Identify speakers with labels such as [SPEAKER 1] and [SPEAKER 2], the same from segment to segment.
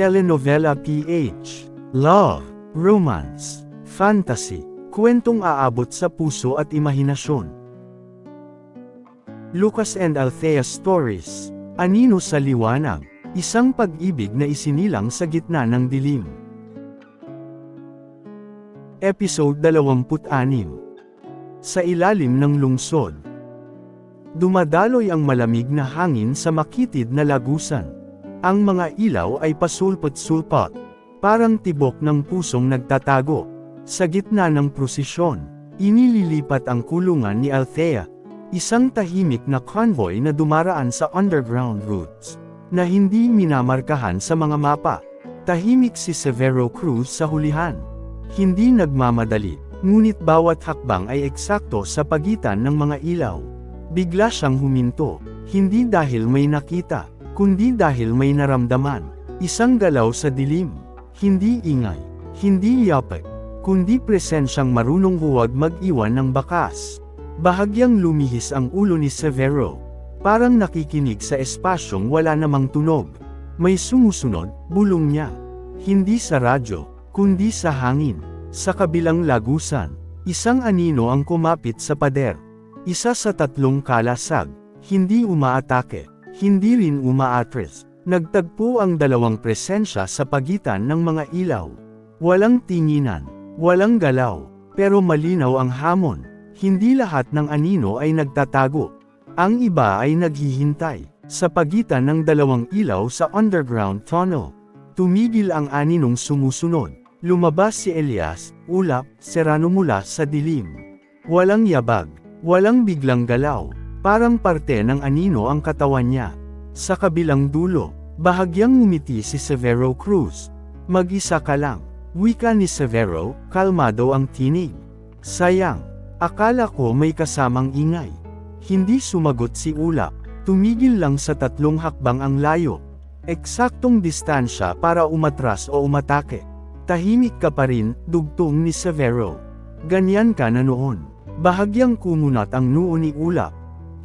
[SPEAKER 1] Telenovela PH. Love, romance, fantasy, kwentong aabot sa puso at imahinasyon. Lucas and Althea Stories. Anino sa Liwanag. Isang pag-ibig na isinilang sa gitna ng dilim. Episode 26. Sa ilalim ng lungsod. Dumadaloy ang malamig na hangin sa makitid na lagusan. Ang mga ilaw ay pasulpot-sulpot, parang tibok ng pusong nagtatago. Sa gitna ng prosesyon, inililipat ang kulungan ni Althea, isang tahimik na convoy na dumaraan sa underground routes, na hindi minamarkahan sa mga mapa. Tahimik si Severo Cruz sa hulihan. Hindi nagmamadali, ngunit bawat hakbang ay eksakto sa pagitan ng mga ilaw. Bigla siyang huminto, hindi dahil may nakita, kundi dahil may naramdaman. Isang galaw sa dilim, hindi ingay, hindi yapak, kundi presensyang marunong huwag mag-iwan ng bakas. Bahagyang lumihis ang ulo ni Severo, parang nakikinig sa espasyong wala namang tunog. May sumusunod, bulong niya. Hindi sa radyo, kundi sa hangin. Sa kabilang lagusan, isang anino ang kumapit sa pader. Isa sa tatlong kalasag, hindi umaatake, hindi rin umaatres. Nagtagpo ang dalawang presensya sa pagitan ng mga ilaw. Walang tinginan, walang galaw, pero malinaw ang hamon. Hindi lahat ng anino ay nagtatago. Ang iba ay naghihintay. Sa pagitan ng dalawang ilaw sa underground tunnel, tumigil ang aninong sumusunod. Lumabas si Elias, ulap, serano mula sa dilim. Walang yabag, walang biglang galaw, parang parte ng anino ang katawan niya. Sa kabilang dulo, bahagyang ngumiti si Severo Cruz. Mag-isa ka lang, wika ni Severo, kalmado ang tinig. Sayang, akala ko may kasamang ingay. Hindi sumagot si ulap, tumigil lang sa 3 hakbang ang layo. Eksaktong distansya para umatras o umatake. Tahimik ka pa rin, dugtong ni Severo. Ganyan ka na noon. Bahagyang kumunat ang noo ni ulap.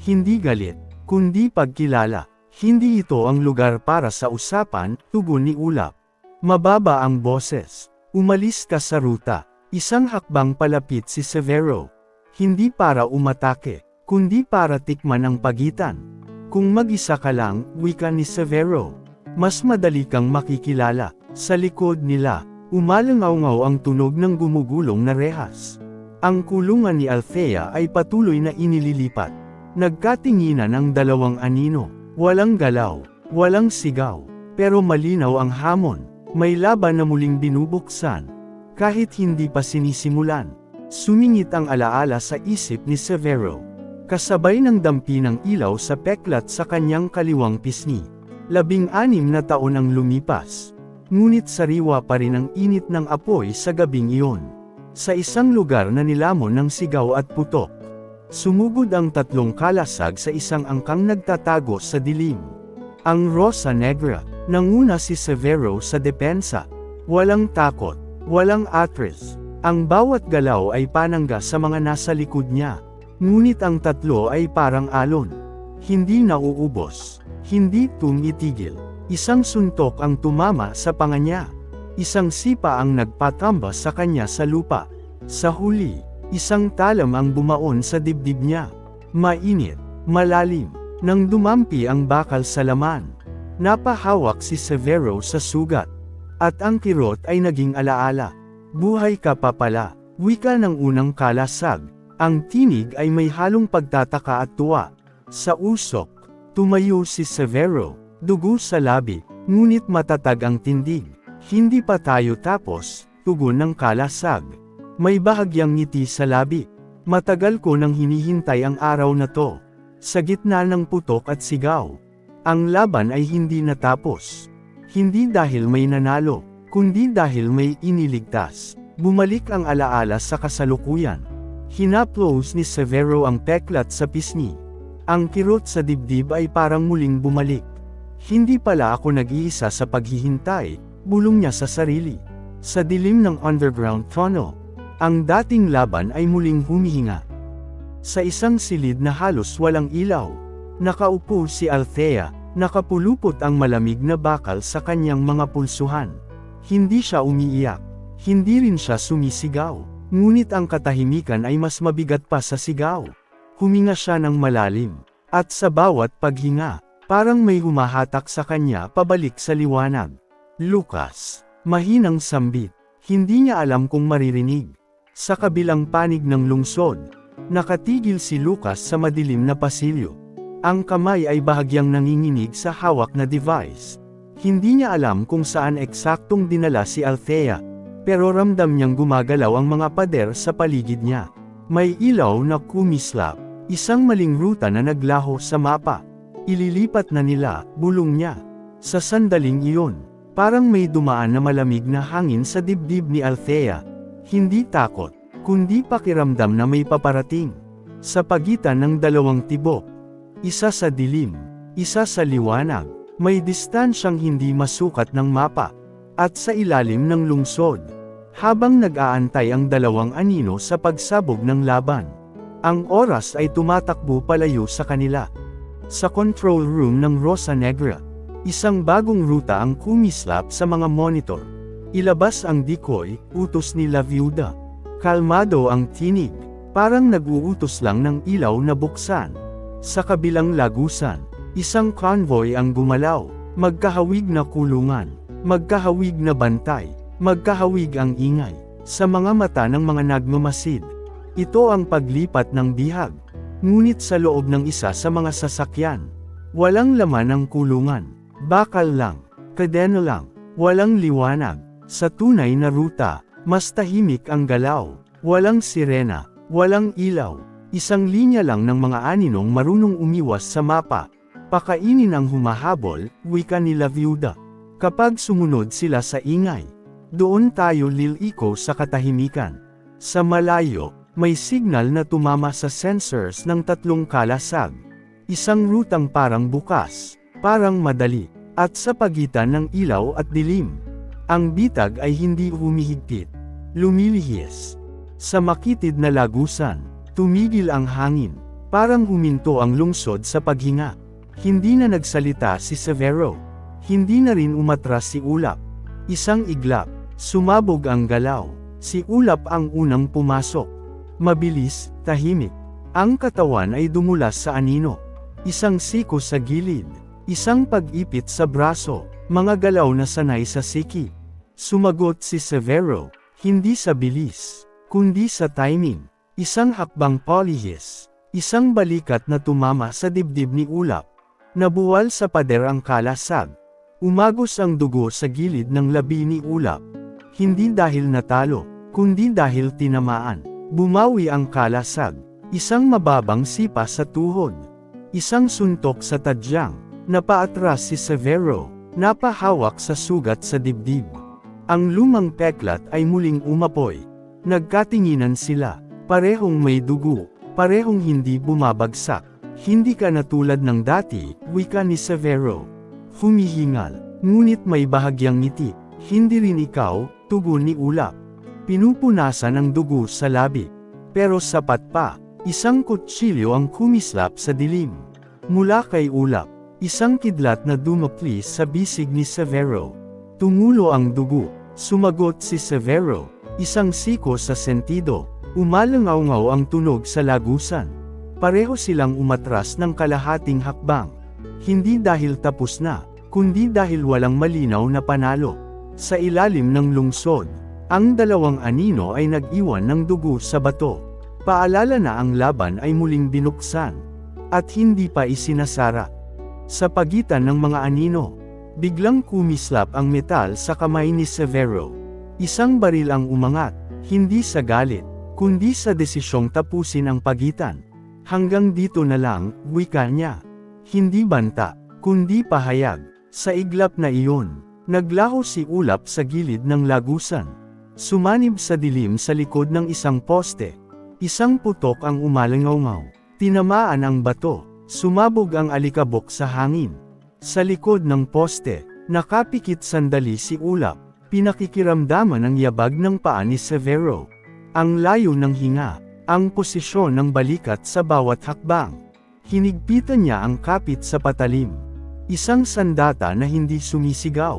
[SPEAKER 1] Hindi galit, kundi pagkilala. Hindi ito ang lugar para sa usapan, tugon ni ulap. Mababa ang boses. Umalis ka sa ruta. Isang hakbang palapit si Severo. Hindi para umatake, kundi para tikman ang pagitan. Kung mag-isa ka lang, wika ni Severo, mas madali kang makikilala. Sa likod nila, umalangaw-ngaw ang tunog ng gumugulong na rehas. Ang kulungan ni Althea ay patuloy na inililipat. Nagkatinginan ang dalawang anino. Walang galaw, walang sigaw, pero malinaw ang hamon. May laban na muling binubuksan. Kahit hindi pa sinisimulan, sumingit ang alaala sa isip ni Severo. Kasabay ng dampi ng ilaw sa peklat sa kanyang kaliwang pisngi. 16 na taon ang lumipas. Ngunit sariwa pa rin ang init ng apoy sa gabing iyon. Sa isang lugar na nilamon ng sigaw at putok, sumugod ang 3 kalasag sa isang angkang nagtatago sa dilim. Ang Rosa Negra, nanguna si Severo sa depensa. Walang takot, walang atres. Ang bawat galaw ay panangga sa mga nasa likod niya. Ngunit ang 3 ay parang alon. Hindi nauubos, hindi tumitigil. Isang suntok ang tumama sa panga niya. Isang sipa ang nagpatamba sa kanya sa lupa. Sa huli, isang talam ang bumaon sa dibdib niya. Mainit, malalim, nang dumampi ang bakal sa laman. Napahawak si Severo sa sugat. At ang kirot ay naging alaala. Buhay ka pa pala, wika ng unang kalasag. Ang tinig ay may halong pagtataka at tuwa. Sa usok, tumayo si Severo. Dugo sa labi, ngunit matatag ang tindig. Hindi pa tayo tapos, tugon ng kalasag. May bahagyang ngiti sa labi. Matagal ko nang hinihintay ang araw na to. Sa gitna ng putok at sigaw, ang laban ay hindi natapos. Hindi dahil may nanalo, kundi dahil may iniligtas. Bumalik ang alaala sa kasalukuyan. Hinaplos ni Severo ang peklat sa pisngi. Ang kirot sa dibdib ay parang muling bumalik. Hindi pala ako nag-iisa sa paghihintay, bulong niya sa sarili. Sa dilim ng underground tunnel, ang dating laban ay muling humihinga. Sa isang silid na halos walang ilaw, nakaupo si Althea, Nakapulupot ang malamig na bakal sa kanyang mga pulsuhan. Hindi siya umiiyak. Hindi rin siya sumisigaw. Ngunit ang katahimikan ay mas mabigat pa sa sigaw. Huminga siya ng malalim. At sa bawat paghinga, parang may humahatak sa kanya pabalik sa liwanag. Lucas. Mahinang sambit. Hindi niya alam kung maririnig. Sa kabilang panig ng lungsod, nakatigil si Lucas sa madilim na pasilyo. Ang kamay ay bahagyang nanginginig sa hawak na device. Hindi niya alam kung saan eksaktong dinala si Althea, pero ramdam niyang gumagalaw ang mga pader sa paligid niya. May ilaw na kumislap, isang maling ruta na naglaho sa mapa. Ililipat na nila, bulong niya. Sa sandaling iyon, parang may dumaan na malamig na hangin sa dibdib ni Althea. Hindi takot, kundi pakiramdam na may paparating. Sa pagitan ng dalawang tibok, isa sa dilim, isa sa liwanag, may distansyang hindi masukat ng mapa. At sa ilalim ng lungsod, habang nag-aantay ang dalawang anino sa pagsabog ng laban, ang oras ay tumatakbo palayo sa kanila. Sa control room ng Rosa Negra, isang bagong ruta ang kumislap sa mga monitor. Ilabas ang decoy, utos ni La Viuda. Kalmado ang tinig, parang nag-uutos lang ng ilaw na buksan. Sa kabilang lagusan, isang convoy ang gumalaw, magkahawig na kulungan, magkahawig na bantay, magkahawig ang ingay, sa mga mata ng mga nagmamasid. Ito ang paglipat ng bihag, ngunit sa loob ng isa sa mga sasakyan. Walang laman ang kulungan, bakal lang, kadena lang, walang liwanag. Sa tunay na ruta, mas tahimik ang galaw, walang sirena, walang ilaw. Isang linya lang ng mga aninong marunong umiwas sa mapa. Pakainin ang humahabol, wika ni La Viuda. Kapag sumunod sila sa ingay, doon tayo liliko sa katahimikan. Sa malayo, may signal na tumama sa sensors ng tatlong kalasag. Isang rutang parang bukas, parang madali, at sa pagitan ng ilaw at dilim. Ang bitag ay hindi humihigpit, lumilihis. Sa makitid na lagusan, tumigil ang hangin, parang huminto ang lungsod sa paghinga. Hindi na nagsalita si Severo. Hindi na rin umatras si Ulap. Isang iglap, sumabog ang galaw. Si Ulap ang unang pumasok. Mabilis, tahimik. Ang katawan ay dumulas sa anino. Isang siko sa gilid. Isang pag-ipit sa braso. Mga galaw na sanay sa siki. Sumagot si Severo, hindi sa bilis, kundi sa timing. Isang hakbang polihis, isang balikat na tumama sa dibdib ni Ulap. Nabuwal sa pader ang kalasag. Umagos ang dugo sa gilid ng labi ni Ulap. Hindi dahil natalo, kundi dahil tinamaan. Bumawi ang kalasag. Isang mababang sipa sa tuhod. Isang suntok sa tadyang. Napaatras si Severo, napahawak sa sugat sa dibdib. Ang lumang peklat ay muling umapoy. Nagkatinginan sila. Parehong may dugo, parehong hindi bumabagsak. Hindi ka na tulad ng dati, wika ni Severo. Humihingal, ngunit may bahagyang ngiti. Hindi rin ikaw, tugon ni Ulap. Pinupunasan ang dugo sa labi. Pero sapat pa, isang kutsilyo ang kumislap sa dilim. Mula kay Ulap, isang kidlat na dumaplis sa bisig ni Severo. Tumulo ang dugo, sumagot si Severo, isang siko sa sentido. Umalangaw-ngaw ang tunog sa lagusan. Pareho silang umatras ng kalahating hakbang. Hindi dahil tapos na, kundi dahil walang malinaw na panalo. Sa ilalim ng lungsod, ang dalawang anino ay nag-iwan ng dugo sa bato. Paalala na ang laban ay muling binuksan. At hindi pa isinasara. Sa pagitan ng mga anino, biglang kumislap ang metal sa kamay ni Severo. Isang baril ang umangat, hindi sa galit, kundi sa desisyong tapusin ang pagitan. Hanggang dito na lang, wika niya. Hindi banta, kundi pahayag. Sa iglap na iyon, naglaho si Ulap sa gilid ng lagusan. Sumanib sa dilim sa likod ng isang poste. Isang putok ang umalangaw-ngaw. Tinamaan ang bato, sumabog ang alikabok sa hangin. Sa likod ng poste, nakapikit sandali si Ulap. Pinakikiramdaman ang yabag ng paa ni Severo. Ang layo ng hinga, ang posisyon ng balikat sa bawat hakbang. Hinigpitan niya ang kapit sa patalim. Isang sandata na hindi sumisigaw.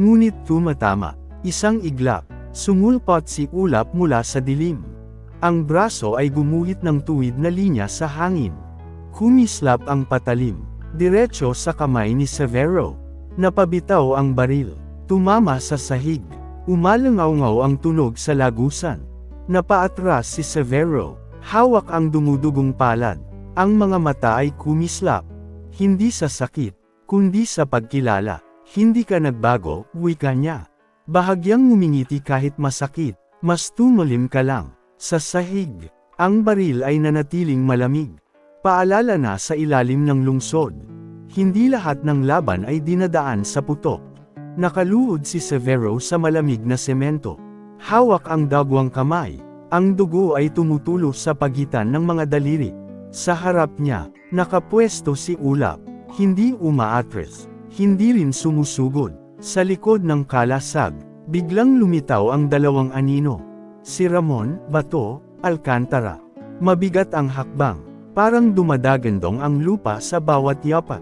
[SPEAKER 1] Ngunit tumatama. Isang iglap. Sumulpot si ulap mula sa dilim. Ang braso ay gumuhit ng tuwid na linya sa hangin. Kumislap ang patalim. Diretso sa kamay ni Severo. Napabitaw ang baril. Tumama sa sahig. Umalangaw-ngaw ang tunog sa lagusan. Napaatras si Severo. Hawak ang dumudugong palad. Ang mga mata ay kumislap. Hindi sa sakit, kundi sa pagkilala. Hindi ka nagbago, wika niya. Bahagyang ngumingiti kahit masakit. Mas tumalim ka lang. Sa sahig, ang baril ay nanatiling malamig. Paalala na sa ilalim ng lungsod. Hindi lahat ng laban ay dinadaan sa putok. Nakaluhod si Severo sa malamig na semento. Hawak ang dagwang kamay. Ang dugo ay tumutulo sa pagitan ng mga daliri. Sa harap niya, nakapwesto si Ulap. Hindi umaatres. Hindi rin sumusugod. Sa likod ng kalasag, biglang lumitaw ang dalawang anino. Si Ramon, Bato, Alcantara. Mabigat ang hakbang. Parang dumadagandong ang lupa sa bawat yapak.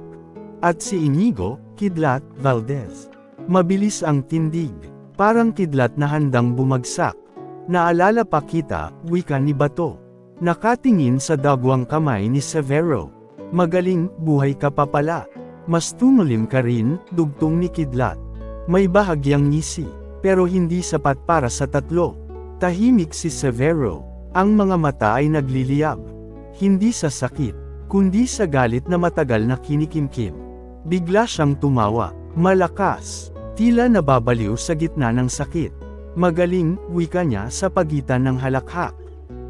[SPEAKER 1] At si Inigo, Kidlat, Valdez. Mabilis ang tindig. Parang kidlat na handang bumagsak. Naalala pa kita, wika ni Bato. Nakatingin sa dagwang kamay ni Severo. Magaling, buhay ka pa pala. Mas tumalim ka rin, dugtong ni Kidlat. May bahagyang ngisi, pero hindi sapat para sa tatlo. Tahimik si Severo. Ang mga mata ay nagliliyab. Hindi sa sakit, kundi sa galit na matagal na kinikimkim. Bigla siyang tumawa, malakas, tila nababaliw sa gitna ng sakit. Magaling, wika niya sa pagitan ng halakhak.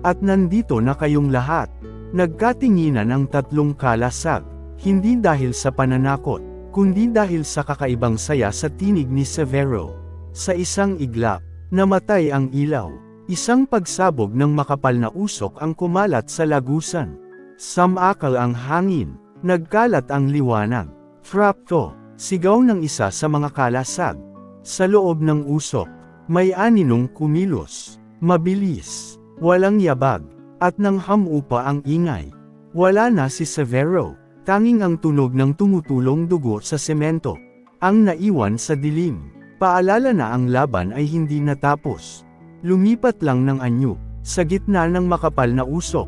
[SPEAKER 1] At nandito na kayong lahat. Nagkatinginan ang tatlong kalasag, hindi dahil sa pananakot, kundi dahil sa kakaibang saya sa tinig ni Severo. Sa isang iglap, namatay ang ilaw. Isang pagsabog ng makapal na usok ang kumalat sa lagusan. Samakal ang hangin, nagkalat ang liwanag. Frapto, sigaw ng isa sa mga kalasag. Sa loob ng usok, may aninong kumilos. Mabilis, walang yabag, at nang hamupa ang ingay. Wala na si Severo, tanging ang tunog ng tumutulong dugo sa semento. Ang naiwan sa dilim, paalala na ang laban ay hindi natapos. Lumipat lang ng anyo, sa gitna ng makapal na usok.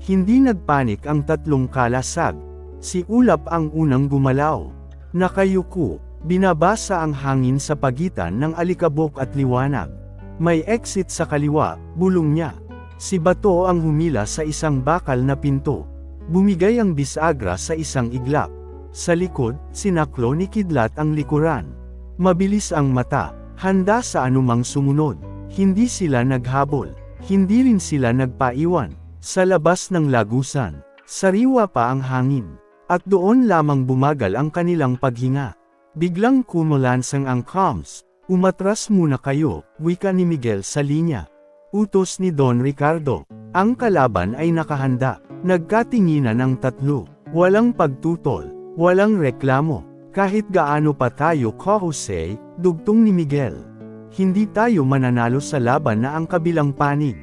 [SPEAKER 1] Hindi nagpanik ang tatlong kalasag. Si Ulap ang unang gumalaw. Nakayuko, binabasa ang hangin sa pagitan ng alikabok at liwanag. May exit sa kaliwa, bulong niya. Si Bato ang humila sa isang bakal na pinto. Bumigay ang bisagra sa isang iglap. Sa likod, sinaklo ni Kidlat ang likuran. Mabilis ang mata, handa sa anumang sumunod. Hindi sila naghabol. Hindi rin sila nagpaiwan. Sa labas ng lagusan, sariwa pa ang hangin. At doon lamang bumagal ang kanilang paghinga. Biglang kumulansang ang comms. Umatras muna kayo, wika ni Miguel sa linya. Utos ni Don Ricardo. Ang kalaban ay nakahanda. Nagkatinginan ang tatlo. Walang pagtutol. Walang reklamo. Kahit gaano pa tayo kahusay, dugtong ni Miguel. Hindi tayo mananalo sa laban na ang kabilang panig.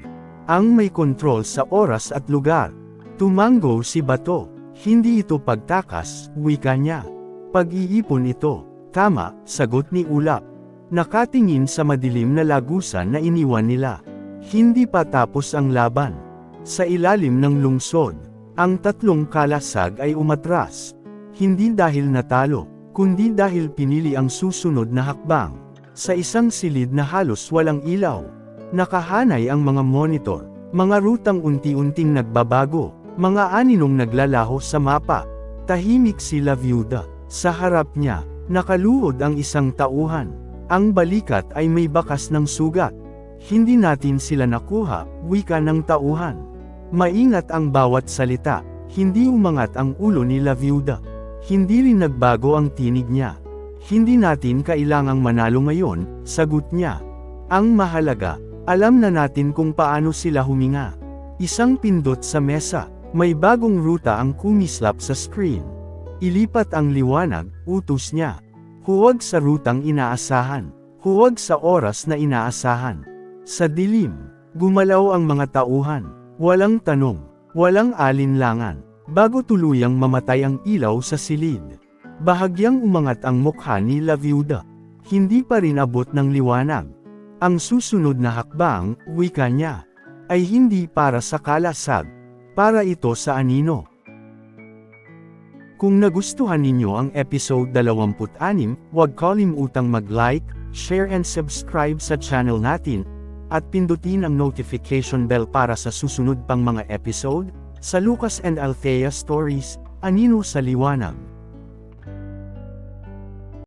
[SPEAKER 1] Ang may kontrol sa oras at lugar. Tumango si Bato. Hindi ito pagtakas, wika niya. Pag-iipon ito. Tama, sagot ni Ulap. Nakatingin sa madilim na lagusan na iniwan nila. Hindi pa tapos ang laban. Sa ilalim ng lungsod, ang tatlong kalasag ay umatras. Hindi dahil natalo, kundi dahil pinili ang susunod na hakbang. Sa isang silid na halos walang ilaw, nakahanay ang mga monitor, mga rutang unti-unting nagbabago. Mga aninong naglalaho sa mapa. Tahimik si La Viuda. Sa harap niya, nakaluhod ang isang tauhan. Ang balikat ay may bakas ng sugat. Hindi natin sila nakuha, wika ng tauhan. Maingat ang bawat salita. Hindi umangat ang ulo ni La Viuda. Hindi rin nagbago ang tinig niya. Hindi natin kailangang manalo ngayon, sagot niya. Ang mahalaga, alam na natin kung paano sila huminga. Isang pindot sa mesa. May bagong ruta ang kumislap sa screen. Ilipat ang liwanag, utos niya. Huwag sa rutang inaasahan. Huwag sa oras na inaasahan. Sa dilim, gumalaw ang mga tauhan. Walang tanong, walang alinlangan. Bago tuluyang mamatay ang ilaw sa silid. Bahagyang umangat ang mukha ni La Viuda. Hindi pa rin abot ng liwanag. Ang susunod na hakbang, wika niya, ay hindi para sa kalasag. Para ito sa anino. Kung nagustuhan ninyo ang episode 26, huwag kalimutang mag-like, share and subscribe sa channel natin, at pindutin ang notification bell para sa susunod pang mga episode, sa Lucas and Althea Stories, Anino sa Liwanag.